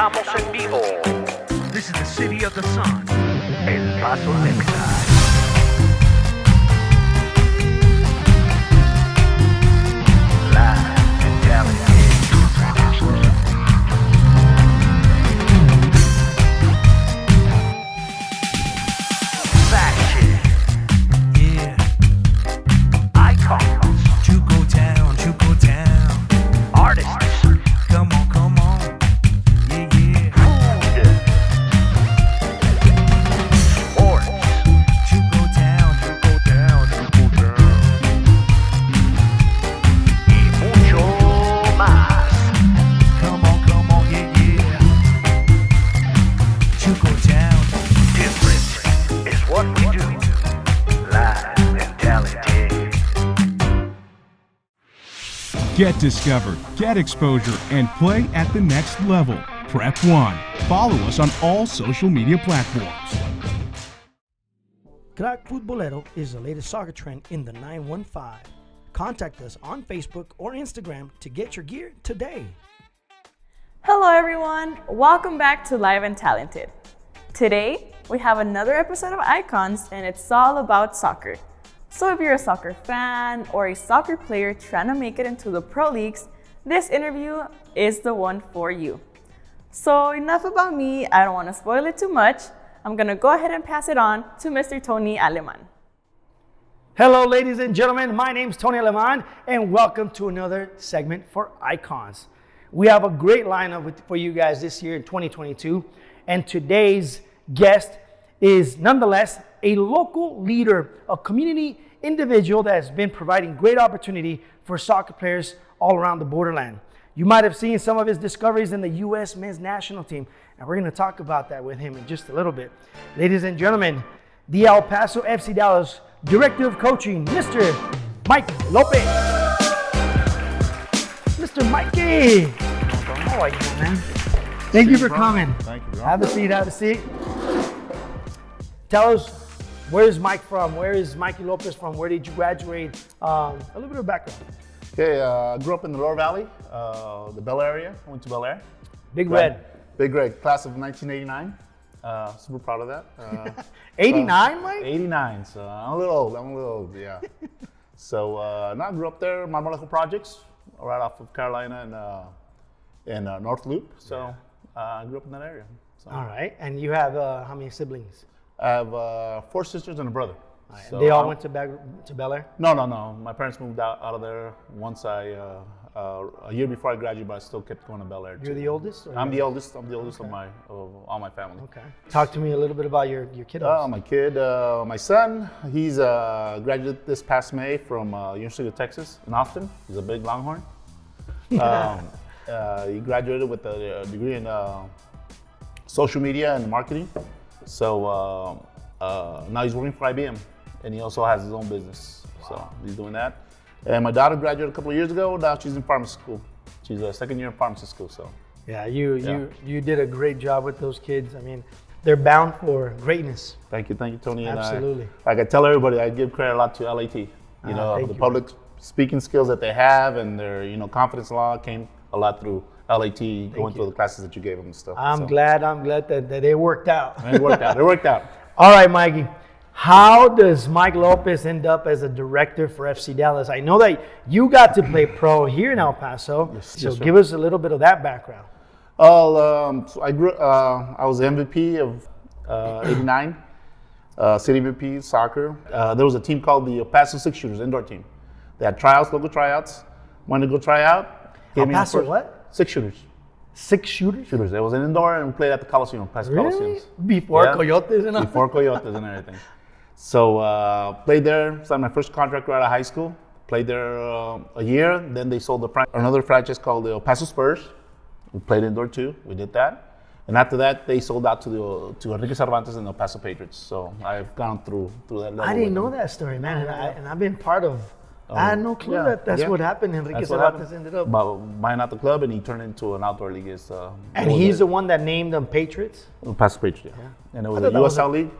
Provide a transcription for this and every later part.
Estamos en vivo. This is the city of the sun. El Paso, Texas. Live and talented. Fashion. Yeah, Icons. Chuco Town, Chuco Town. Artists. Come on, come on. Yeah, yeah. Food. Sports. Chuco Town, Chuco Town, Chuco Town. Y mucho más. Come on, yeah, yeah. Chuco Town. Different is what we do. Live and talented. Get discovered, get exposure, and play at the next level. Prep One. Follow us on all social media platforms. Crack Futbolero is the latest soccer trend in the 915. Contact us on Facebook or Instagram to get your gear today. Hello everyone, welcome back to Live and Talented. Today, we have another episode of Icons and it's all about soccer. So if you're a soccer fan or a soccer player trying to make it into the pro leagues, this interview is the one for you. So enough about me, I don't want to spoil it too much. I'm gonna go ahead and pass it on to Mr. Tony Aleman. Hello, ladies and gentlemen. My name's Tony Aleman, and welcome to another segment for Icons. We have a great lineup for you guys this year in 2022, and today's guest is nonetheless a local leader, a community individual that has been providing great opportunity for soccer players all around the borderland. You might have seen some of his discoveries in the U.S. men's national team, and we're going to talk about that with him in just a little bit. Ladies and gentlemen, the El Paso FC Dallas Director of Coaching, Mr. Mike Lopez. Mr. Mikey. How are you, man? Thank you for coming. Thank you, bro. Have a seat, have a seat. Tell us, where is Mike from? Where is Mikey Lopez from? Where did you graduate? A little bit of background. Okay, I grew up in the Lower Valley, the Bel Air area. I went to Bel Air. Big Red. Big Red, class of 1989. Super proud of that. 89, Mike? 89, so I'm a little old, yeah. So now I grew up there, Marmolejo Projects, right off of Carolina and North Loop. So I grew up in that area. So. All right, and you have how many siblings? I have 4 sisters and a brother. Right. So They all went to Bel Air? No. My parents moved out of there once a year before I graduated, but I still kept going to Bel Air. You're the oldest? Or I'm the oldest. I'm the oldest of all my family. Okay. Talk to me a little bit about your kiddos. My kid, my son, he's graduated this past May from University of Texas in Austin. He's a big Longhorn. He graduated with a degree in social media and marketing. So now he's working for IBM, and he also has his own business. Wow. So he's doing that. And my daughter graduated a couple of years ago. Now she's in pharmacy school. She's a second year in pharmacy school. So yeah, you did a great job with those kids. I mean, they're bound for greatness. Thank you, Tony. Absolutely. And I tell everybody, I give credit a lot to LAT. You know, the public speaking skills that they have and their confidence law came a lot through LAT, going through the classes that you gave them and stuff. I'm glad that it worked out. It worked out. All right, Mikey. How does Mike Lopez end up as a director for FC Dallas? I know that you got to play pro here in El Paso, so give us a little bit of that background. So I grew. I was the MVP of '89, city MVP soccer. There was a team called the Paso Six Shooters indoor team. They had tryouts, local tryouts. Wanted to go try out. El Paso what? Six Shooters. 6 shooters? Shooters. It was an indoor and we played at the Coliseum, Paso Coliseums. Before Coyotes and all? Before Coyotes and everything. So played there, signed my first contract right out of high school. Played there a year. Then they sold another franchise called the Paso Spurs. We played indoor too. We did that. And after that, they sold out to Enrique Cervantes and the Paso Patriots. So I've gone through that level. I didn't know that story, man. And I've been part of. I had no clue that's what happened. Enrique Cervantes ended up buying out the club, and he turned into an outdoor league. And he's the one that named them Patriots? Paso Patriots, yeah. And it was a USL league.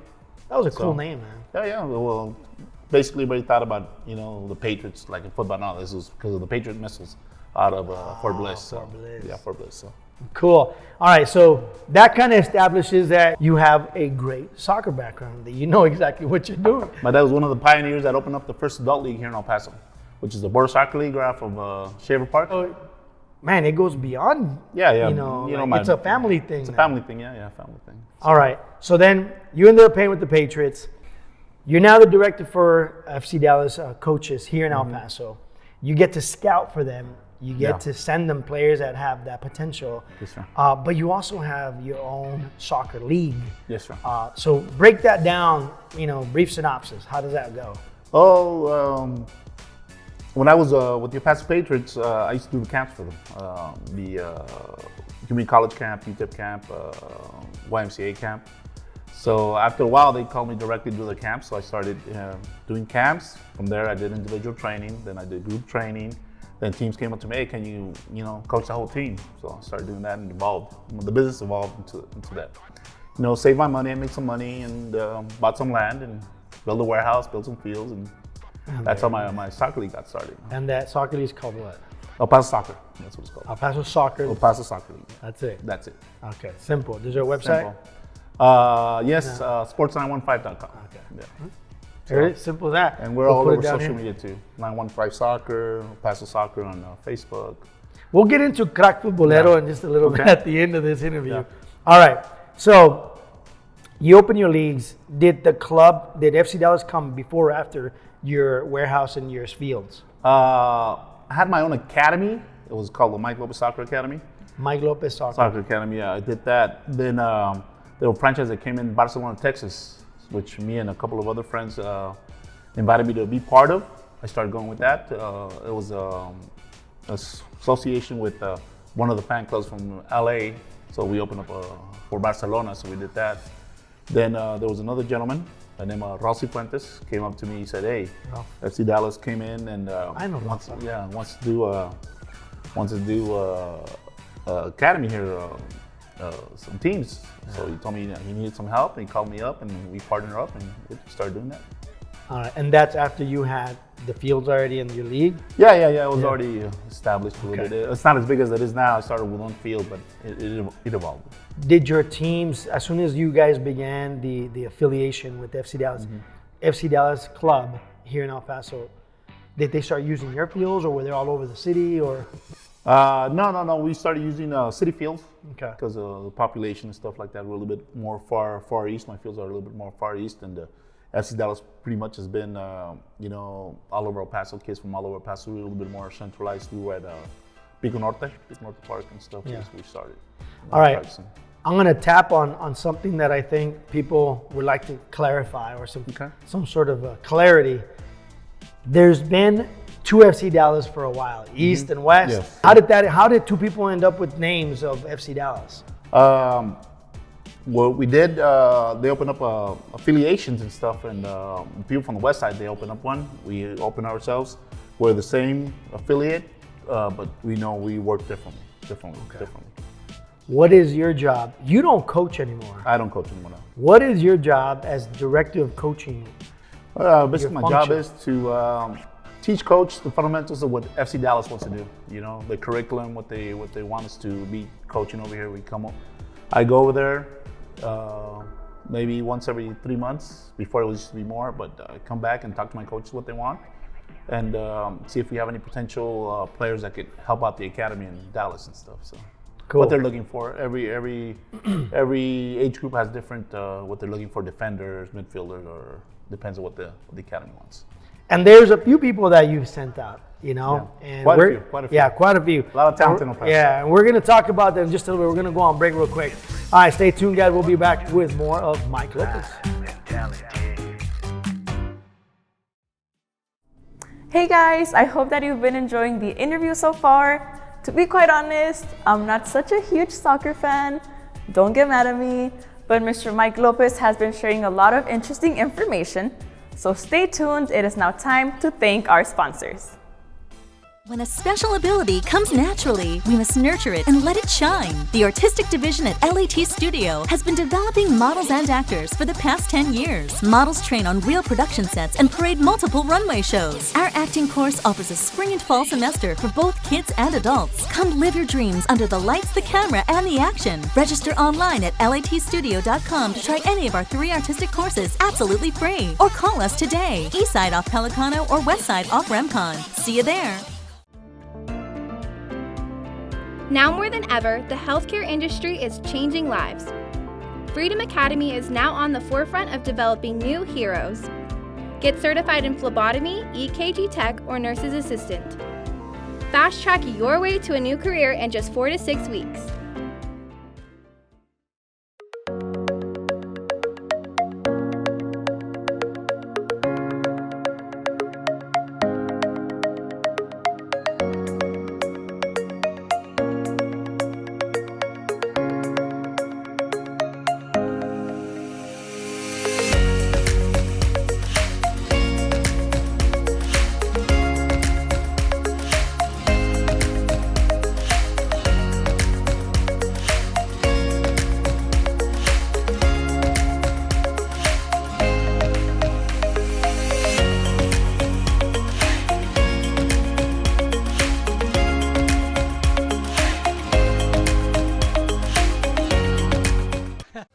That was a cool name, man. Yeah. Well, basically, everybody thought about the Patriots like in football. No, this was because of the Patriot missiles out of Fort Bliss. Fort Bliss. Yeah, Fort Bliss. So Cool. All right, so that kind of establishes that you have a great soccer background, that you know exactly what you're doing. My dad was one of the pioneers that opened up the first adult league here in El Paso, which is the Border Soccer League right off of Shaver Park. Oh, man, it goes beyond. Yeah, yeah. You know, it's a family thing. It's a now. family thing, yeah, family thing. All right. So then you ended up playing with the Patriots. You're now the director for FC Dallas coaches here in El Paso. You get to scout for them. You get to send them players that have that potential. Yes, sir. But you also have your own soccer league. Yes, sir. So break that down, brief synopsis. How does that go? When I was with the El Paso Patriots, I used to do the camps for them. The community college camp, UTEP camp, YMCA camp. So after a while, they called me directly to do the camps. So I started doing camps. From there, I did individual training. Then I did group training. Then teams came up to me, hey, can you, coach the whole team? So I started doing that and evolved. The business evolved into that. Save my money and make some money and bought some land and build a warehouse, build some fields, and that's how my soccer league got started. And that soccer league is called what? El Paso Soccer, that's what it's called. El Paso Soccer. El Paso Soccer League. That's it. That's it. Okay, simple. Is there a website? Simple. Yes, sports915.com. Okay. Yeah. There it is, simple as that. And we're We'll all put it over down social here. media too. 915 Soccer, El Paso Soccer on Facebook. We'll get into Crack Futbolero in just a little bit Okay. at the end of this interview. Yeah. All right. So you open your leagues. Did FC Dallas come before or after your warehouse and your fields? I had my own academy. It was called the Mike Lopez Soccer Academy. Mike Lopez Soccer. Soccer Academy, yeah, I did that. Then there were franchise that came in Barcelona, Texas, which me and a couple of other friends invited me to be part of. I started going with that. It was an association with one of the fan clubs from LA. So we opened up for Barcelona, so we did that. Then there was another gentleman by the name of Rossi Fuentes, came up to me. He said, hey, FC Dallas came in and I know wants to do academy here, some teams. So he told me he needed some help, and he called me up, and we partnered up, and we started doing that. All right. And that's after you had the fields already in your league? Yeah. It was already established a little Okay. bit. It's not as big as it is now. I started with one field, but it evolved. Did your teams, as soon as you guys began the affiliation with FC Dallas, FC Dallas Club here in El Paso, did they start using your fields, or were they all over the city, or? No. We started using city fields Okay. because of the population and stuff like that. We're a little bit more far east. My fields are a little bit more far east, and FC Dallas pretty much has been, all over El Paso. Kids from all over El Paso. We're a little bit more centralized. We were at Pico Norte Park and stuff. Yeah. We started. All right. practicing. I'm going to tap on something that I think people would like to clarify, or some sort of clarity. There's been two FC Dallas for a while, East and West. Yes. How did two people end up with names of FC Dallas? What we did, they opened up affiliations and stuff, and people from the West Side, they opened up one. We opened ourselves. We're the same affiliate, but we know we work differently. What is your job? You don't coach anymore. I don't coach anymore now. What is your job as director of coaching? Basically, Your my job function. is to teach coach the fundamentals of what FC Dallas wants to do. The curriculum, what they want us to be coaching over here. I go over there maybe once every 3 months. Before it used to be more, but I come back and talk to my coaches what they want, and see if we have any potential players that could help out the academy in Dallas and stuff. So. Cool. What they're looking for. Every age group has different what they're looking for: defenders, midfielders, or depends on what the academy wants. And there's a few people that you've sent out, and Quite a few. Yeah, quite a few. A lot of talent in El Paso. Yeah, and we're going to talk about them just a little bit. We're going to go on break real quick. All right, stay tuned, guys. We'll be back with more of Mike Lopez. Mentality. Hey guys, I hope that you've been enjoying the interview so far. To be quite honest, I'm not such a huge soccer fan. Don't get mad at me. But Mr. Mike Lopez has been sharing a lot of interesting information. So stay tuned. It is now time to thank our sponsors. When a special ability comes naturally, we must nurture it and let it shine. The artistic division at LAT Studio has been developing models and actors for the past 10 years. Models train on real production sets and parade multiple runway shows. Our acting course offers a spring and fall semester for both kids and adults. Come live your dreams under the lights, the camera, and the action. Register online at latstudio.com to try any of our 3 artistic courses absolutely free. Or call us today, east side off Pelicano or west side off Remcon. See you there. Now more than ever, the healthcare industry is changing lives. Freedom Academy is now on the forefront of developing new heroes. Get certified in phlebotomy, EKG tech, or nurse's assistant. Fast track your way to a new career in just 4 to 6 weeks.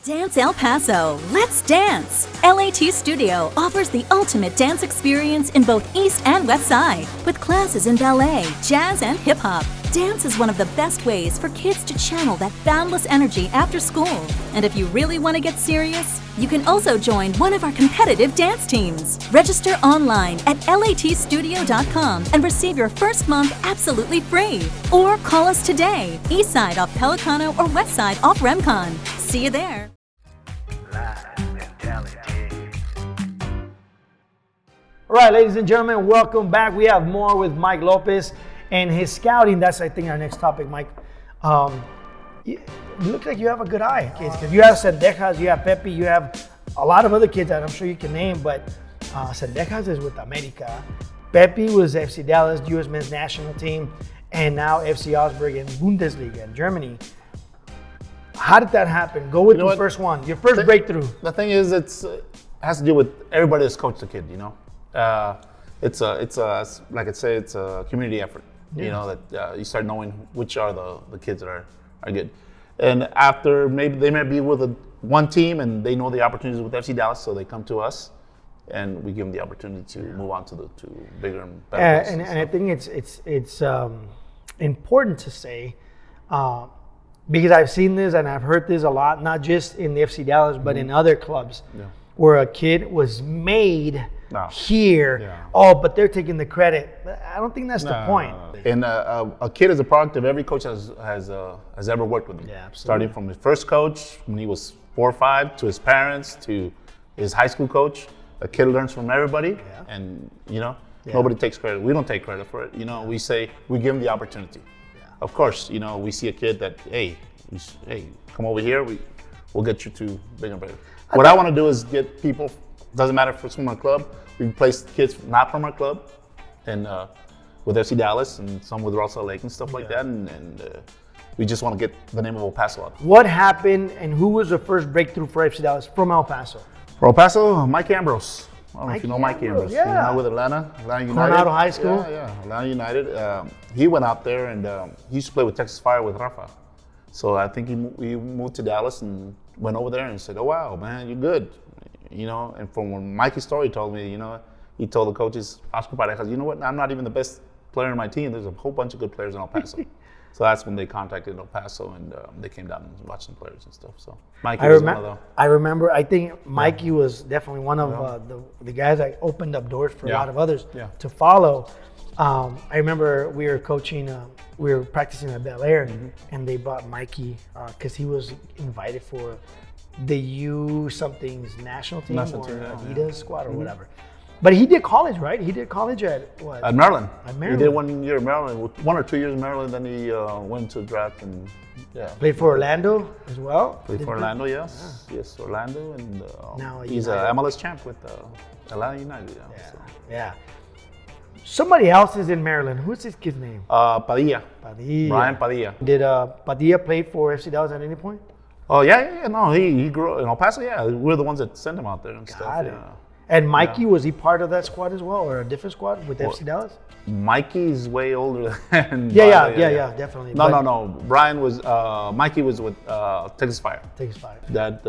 Dance El Paso. Let's dance! LAT Studio offers the ultimate dance experience in both East and West Side, with classes in ballet, jazz, and hip hop. Dance is one of the best ways for kids to channel that boundless energy after school. And if you really want to get serious, you can also join one of our competitive dance teams. Register online at latstudio.com and receive your first month absolutely free. Or call us today, east side off Pelicano or west side off Remcon. See you there. Live mentality. All right, ladies and gentlemen, welcome back. We have more with Mike Lopez and his scouting. That's, I think, our next topic, Mike. You look like you have a good eye, kids, because you have Sendejas, you have Pepe, you have a lot of other kids that I'm sure you can name, but Sendejas is with America. Pepe was FC Dallas, U.S. men's national team, and now FC Augsburg in Bundesliga in Germany. How did that happen? Go with the first one, your first breakthrough. The thing is, it has to do with everybody that's coached the kid, you know. It's like I say, it's a community effort. Yeah. You know, that you start knowing which are the kids that are good. And after maybe they might be with one team and they know the opportunities with FC Dallas, so they come to us and we give them the opportunity to move on to bigger and better places. And I think it's important to say, because I've seen this and I've heard this a lot, not just in the FC Dallas, but in other clubs, where a kid was made here. Yeah. Oh, but they're taking the credit. I don't think that's the point. And a kid is a product of every coach has ever worked with him. Yeah, absolutely. Starting from his first coach when he was 4 or 5, to his parents, to his high school coach. A kid learns from everybody, and nobody takes credit. We don't take credit for it. You know, we say we give him the opportunity. Yeah. Of course, we see a kid that hey, come over here. We'll get you to bigger and better. What I want to do is get people. Doesn't matter if it's from our club. We place kids not from our club, and with FC Dallas and some with Russell Lake and stuff like that, and we just want to get the name of El Paso out. What happened, and who was the first breakthrough for FC Dallas from El Paso? For El Paso, Mike Ambrose. I don't know if you know Mike Ambrose. Yeah. With Atlanta United. Coronado High School. Yeah, Atlanta United. He went out there and he used to play with Texas Fire with Rafa. So I think he moved to Dallas and went over there and said, "Oh wow, man, you're good." And from when Mikey's story told me, he told the coaches, Oscar Parejas, you know what, I'm not even the best player on my team. There's a whole bunch of good players in El Paso. So that's when they contacted El Paso and they came down and watched some players and stuff. So Mikey was one of them. I remember, I think Mikey was definitely one of the guys that opened up doors for a lot of others to follow. I remember we were coaching, we were practicing at Bel Air, and they brought Mikey because he was invited for the U-something's national team or Adidas squad or whatever. But he did college, right? He did college at what? At Maryland. At Maryland. He did 1 year at Maryland, 1 or 2 years in Maryland, then he went to draft and Played for Orlando as well? Played for Orlando, yes. Yeah. Yes, Orlando, and now he's a MLS champ with Atlanta United. Yeah. Somebody else is in Maryland. Who's this kid's name? Padilla. Padilla. Brian Padilla. Did Padilla play for FC Dallas at any point? Oh, yeah. No, he grew up in El Paso. Yeah, we're the ones that sent him out there and stuff. Got it. Yeah. And Mikey, was he part of that squad as well, or a different squad with FC Dallas? Mikey's way older than Yeah, definitely. No. Brian was Mikey was with Texas Fire. Texas Fire. That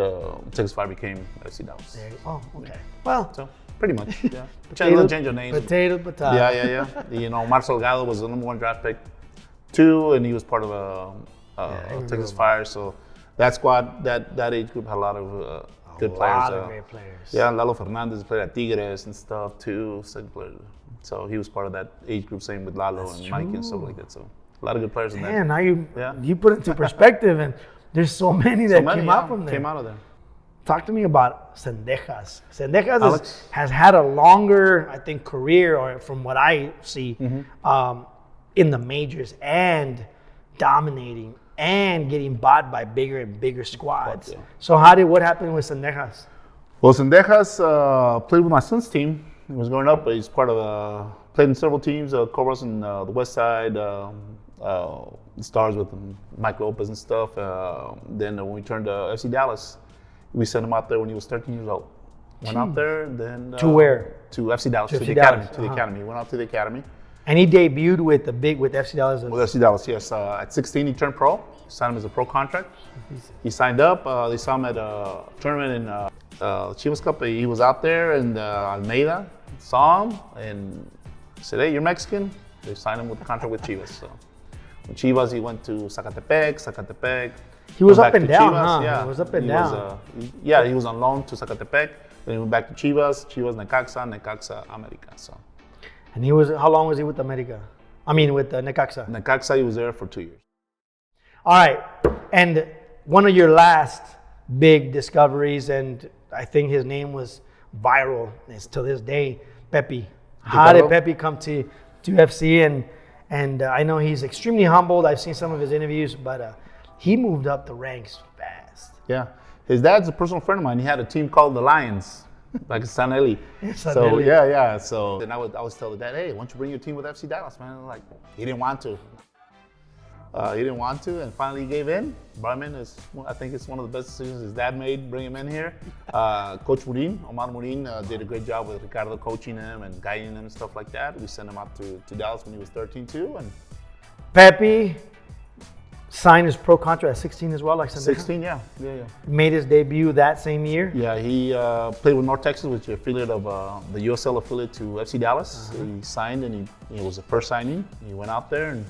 Texas Fire became FC Dallas. There you go. Oh, okay. Well, So pretty much, yeah. potato, Change your name. Potato. Yeah. You know, Marcel Delgado was the #1 draft pick, 2, and he was part of Texas Fire. So that squad, that age group had a lot of good players. A lot of great players. Yeah, Lalo Fernandez played at Tigres and stuff too. So he was part of that age group, same with Lalo and Mike and stuff like that. So a lot of good players in there. Man, now you put it into perspective, and there's so many that came out from there. Came out of there. Talk to me about Sendejas. Sendejas has had a longer, I think, career, or from what I see, in the majors and dominating and getting bought by bigger and bigger squads. Yeah. So what happened with Sendejas? Well, Sendejas played with my son's team. He was growing up, but he's part of played in several teams, Cobras in the West Side, Stars with Mike Lopez and stuff. Then when we turned to FC Dallas, we sent him out there when he was 13 years old. Went out there, then to where? To FC Dallas, to FC the Dallas, academy. To the academy. Went out to the academy. And he debuted with FC Dallas. With FC Dallas, yes. At 16, he turned pro. Signed him as a pro contract. He signed up. They saw him at a tournament in Chivas Cup. He was out there, and Almeida saw him and said, "Hey, you're Mexican." They signed him with a contract with Chivas. So with Chivas, he went to Zacatepec. He was went up back and to down, Chivas, huh? Yeah. He was up and He down. He was on loan to Zacatepec. Then he went back to Chivas, Necaxa, America. So. And how long was he with America? I mean, with Necaxa. Necaxa, he was there for 2 years. All right. And one of your last big discoveries, and I think his name was viral to this day, Pepe. How did Pepe come to FC? And I know he's extremely humbled. I've seen some of his interviews, but he moved up the ranks fast. Yeah. His dad's a personal friend of mine. He had a team called the Lions, like in San Eli. So, yeah. So then I would tell the dad, "Hey, why don't you bring your team with FC Dallas, man?" And like, he didn't want to. And finally he gave in. Brought him in. I think it's one of the best decisions his dad made, bring him in here. Coach Omar Murin, did a great job with Ricardo coaching him and guiding him and stuff like that. We sent him out to Dallas when he was 13 too. And Pepe signed his pro contract at 16 as well, like Sendejas? 16, yeah. Made his debut that same year. Yeah, he played with North Texas, which is an affiliate of the USL affiliate to FC Dallas. He signed, and he was the first signing. He went out there, and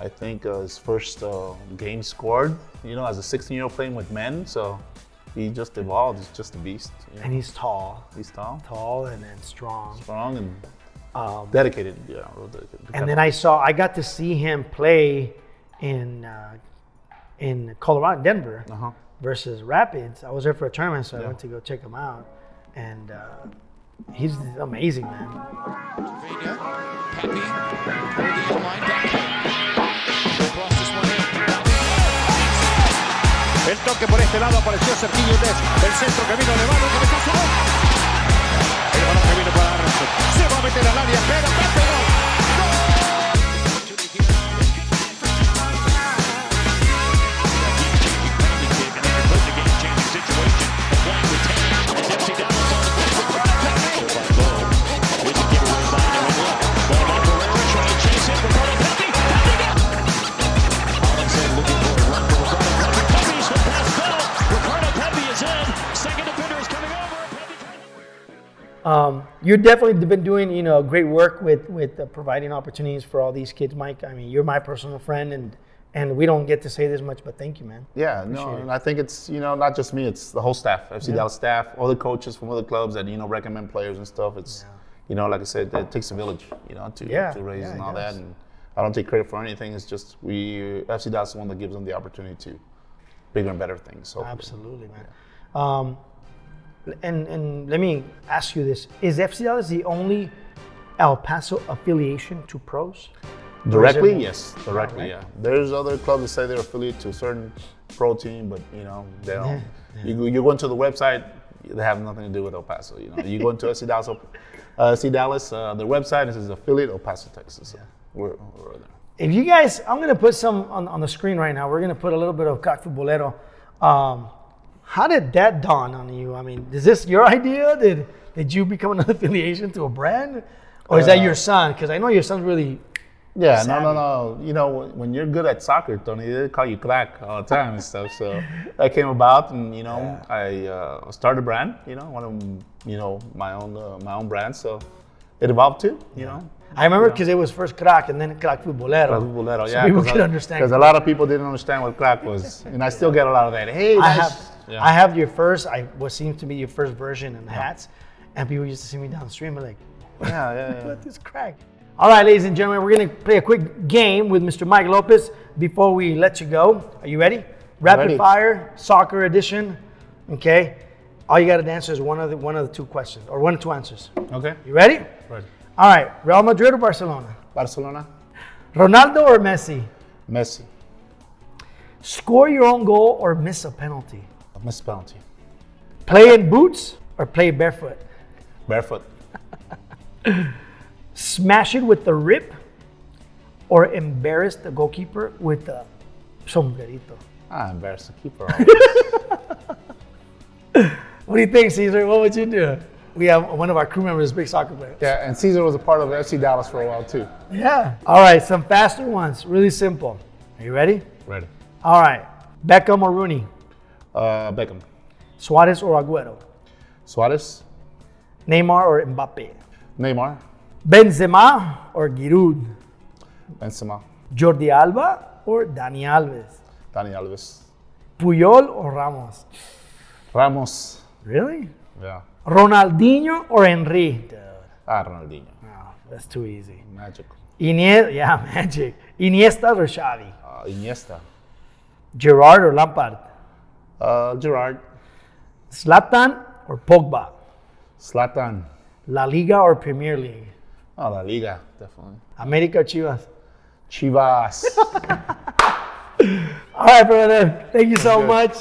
I think his first game scored, as a 16-year-old playing with men. So he just evolved. He's just a beast. And he's tall. He's tall. Tall and strong. Strong and dedicated. Yeah, real dedicated. And then I got to see him play in Colorado, Denver, versus Rapids. I was there for a tournament, so I went to go check him out. And he's amazing, man. El toque por este lado apareció Serginho Dest. El centro que vino Levano, que está solo. El balón que vino para Armstrong. Se va a meter al área, pero Pepe no. You've definitely been doing, great work with providing opportunities for all these kids, Mike. I mean, you're my personal friend, and we don't get to say this much, but thank you, man. Yeah, and I think it's, not just me, it's the whole staff, FC Dallas staff, all the coaches from other clubs that, recommend players and stuff. It's, like I said, it takes a village, to raise and all that. And I don't take credit for anything. It's just FC Dallas is the one that gives them the opportunity to bigger and better things. Hopefully. Absolutely, man. And let me ask you this. Is FC Dallas the only El Paso affiliation to pros? Directly, yes. Directly, yeah. There's other clubs that say they're affiliated to a certain pro team, but they don't. You go into the website, they have nothing to do with El Paso. You know, you go into FC Dallas, their website is affiliate El Paso, Texas. So we're there. If you guys, I'm going to put some on the screen right now. We're going to put a little bit of Crack Futbolero. How did that dawn on you? I mean, is this your idea? Did you become an affiliation to a brand? Or is that your son? Because I know your son's really savvy. No. You know, when you're good at soccer, Tony, they call you crack all the time and stuff. So that came about, and you know, I started a brand. You know, one of my own brand. So it evolved too. You know. I remember because it was first Crack and then Crack Futbolero. Crack Futbolero, so people could understand. Because a lot of people didn't understand what crack was, and I still get a lot of that. Hey, I have your first, what seems to be your first version in the hats, and people used to see me down the street and be like, what is crack? All right, ladies and gentlemen, we're going to play a quick game with Mr. Mike Lopez before we let you go. Are you ready? Rapid fire, soccer edition. Okay. All you got to answer is one of the two questions, or one of two answers. Okay. You ready? Ready. All right. Real Madrid or Barcelona? Barcelona. Ronaldo or Messi? Messi. Score your own goal or miss a penalty? Miss penalty. Play in boots or play barefoot? Barefoot. Smash it with the rip or embarrass the goalkeeper with the sombrerito? Embarrass the keeper. What do you think, Caesar? What would you do? We have one of our crew members, big soccer player. Yeah, and Caesar was a part of FC Dallas for a while too. Yeah. All right, some faster ones. Really simple. Are you ready? Ready. All right. Beckham or Rooney? Beckham. Suarez or Agüero? Suarez. Neymar or Mbappe? Neymar. Benzema or Giroud? Benzema. Jordi Alba or Dani Alves? Dani Alves. Puyol or Ramos? Ramos. Really? Yeah. Ronaldinho or Henry? Dude. Ronaldinho. Oh, that's too easy. Magic. Magic. Iniesta or Xavi? Iniesta. Gerrard or Lampard? Gerrard. Zlatan or Pogba? Zlatan. La Liga or Premier League? La Liga, definitely. America or Chivas? Chivas. All right, brother. Thank you so much.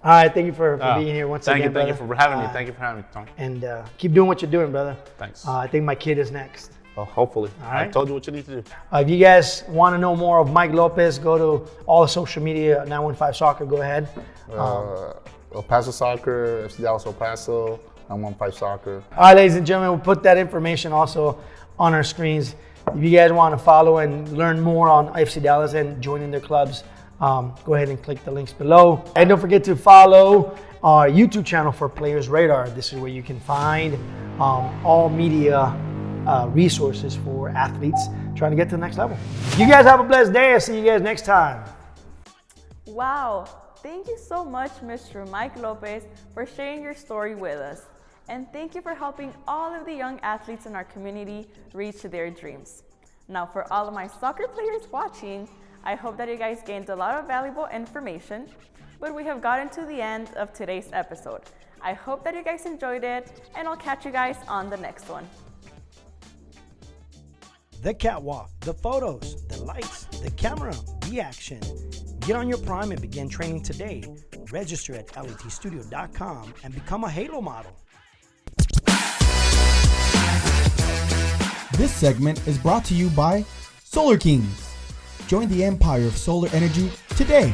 All right, thank you for being here once again, Thank you for having me. Thank you for having me, Tom. And keep doing what you're doing, brother. Thanks. I think my kid is next. Well, hopefully. All right. I told you what you need to do. If you guys want to know more of Mike Lopez, go to all the social media, 915 Soccer. Go ahead. El Paso Soccer, FC Dallas El Paso, 915 Soccer. All right, ladies and gentlemen, we'll put that information also on our screens. If you guys want to follow and learn more on FC Dallas and joining their clubs, go ahead and click the links below. And don't forget to follow our YouTube channel for Players Radar. This is where you can find all media resources for athletes trying to get to the next level. You guys have a blessed day. I'll see you guys next time. Wow. Thank you so much, Mr. Mike Lopez, for sharing your story with us. And thank you for helping all of the young athletes in our community reach their dreams. Now, for all of my soccer players watching, I hope that you guys gained a lot of valuable information, but we have gotten to the end of today's episode. I hope that you guys enjoyed it, and I'll catch you guys on the next one. The catwalk, the photos, the lights, the camera, the action. Get on your Prime and begin training today. Register at latstudio.com and become a Halo model. This segment is brought to you by Solar Kings. Join the empire of solar energy today.